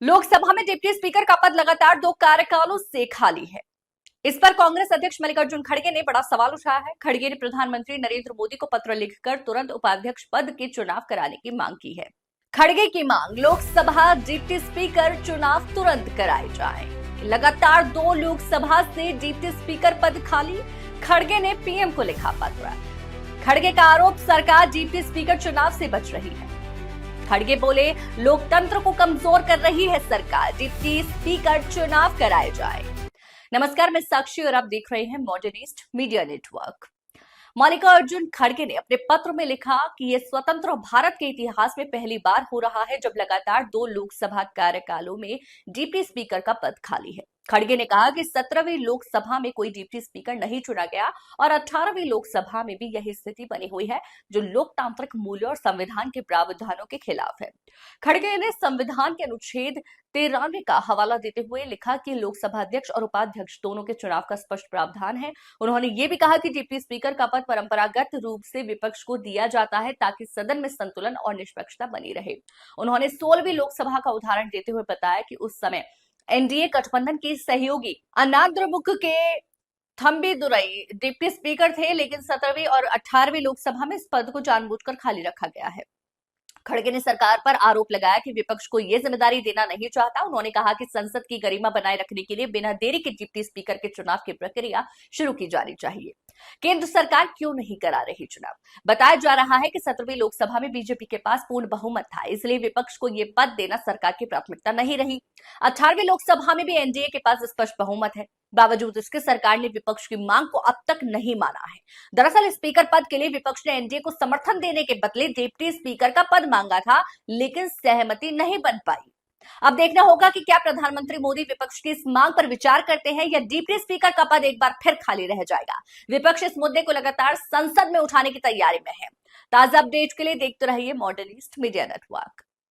लोकसभा में deputy speaker का पद लगातार 2 कार्यकालों से खाली है। इस पर कांग्रेस अध्यक्ष मल्लिकार्जुन खड़गे ने बड़ा सवाल उठाया है। खड़गे ने प्रधानमंत्री नरेंद्र मोदी को पत्र लिखकर तुरंत उपाध्यक्ष पद के चुनाव कराने की मांग की है। खड़गे की मांग, लोकसभा डिप्टी स्पीकर चुनाव तुरंत कराए जाए। लगातार 2 लोकसभा से डिप्टी स्पीकर पद खाली। खड़गे ने पीएम को लिखा पत्र। खड़गे का आरोप, सरकार डिप्टी स्पीकर चुनाव से बच रही है। खड़गे बोले, लोकतंत्र को कमजोर कर रही है सरकार, डिप्टी स्पीकर चुनाव कराए जाए। नमस्कार, मैं साक्षी और आप देख रहे हैं modern east media network. Mallikarjun खड़गे ने अपने पत्र में लिखा कि यह स्वतंत्र भारत के इतिहास में पहली बार हो रहा है जब लगातार 2 लोकसभा कार्यकालों में डिप्टी स्पीकर का पद खाली है। खड़गे ने कहा कि 17वीं लोकसभा में कोई डिप्टी स्पीकर नहीं चुना गया और 18वीं लोकसभा में भी यही स्थिति बनी हुई है, जो लोकतांत्रिक मूल्यों और संविधान के प्रावधानों के खिलाफ है। खड़गे ने संविधान के अनुच्छेद 93 का हवाला देते हुए लिखा कि लोकसभा अध्यक्ष और उपाध्यक्ष दोनों के चुनाव का स्पष्ट प्रावधान है। उन्होंने ये भी कहा कि डिप्टी स्पीकर का पद परंपरागत रूप से विपक्ष को दिया जाता है ताकि सदन में संतुलन और निष्पक्षता बनी रहे। उन्होंने 16वीं लोकसभा का उदाहरण देते हुए बताया कि उस समय एनडीए गठबंधन के सहयोगी अन्नाद्रमुक के थम्बीदुरई डिप्टी स्पीकर थे, लेकिन 17वीं और 18वीं लोकसभा में इस पद को जानबूझकर खाली रखा गया है। खड़गे ने सरकार पर आरोप लगाया कि विपक्ष को यह जिम्मेदारी देना नहीं चाहता। उन्होंने कहा कि संसद की गरिमा बनाए रखने के लिए बिना देरी के डिप्टी स्पीकर के चुनाव की प्रक्रिया शुरू की जानी चाहिए। केंद्र सरकार क्यों नहीं करा रही चुनाव? बताया जा रहा है कि 17वीं लोकसभा में बीजेपी के पास पूर्ण बहुमत था, इसलिए विपक्ष को यह पद देना सरकार की प्राथमिकता नहीं रही। 18वीं लोकसभा में भी एनडीए के पास स्पष्ट बहुमत है, बावजूद इसके सरकार ने विपक्ष की मांग को अब तक नहीं माना है। दरअसल स्पीकर पद के लिए विपक्ष ने एनडीए को समर्थन देने के बदले डिप्टी स्पीकर का पद मांगा था, लेकिन सहमति नहीं बन पाई। अब देखना होगा कि क्या प्रधानमंत्री मोदी विपक्ष की इस मांग पर विचार करते हैं या डिप्टी स्पीकर का पद एक बार फिर खाली रह जाएगा। विपक्ष इस मुद्दे को लगातार संसद में उठाने की तैयारी में है। ताजा अपडेट के लिए देखते रहिए मॉडर्न ईस्ट मीडिया नेटवर्क।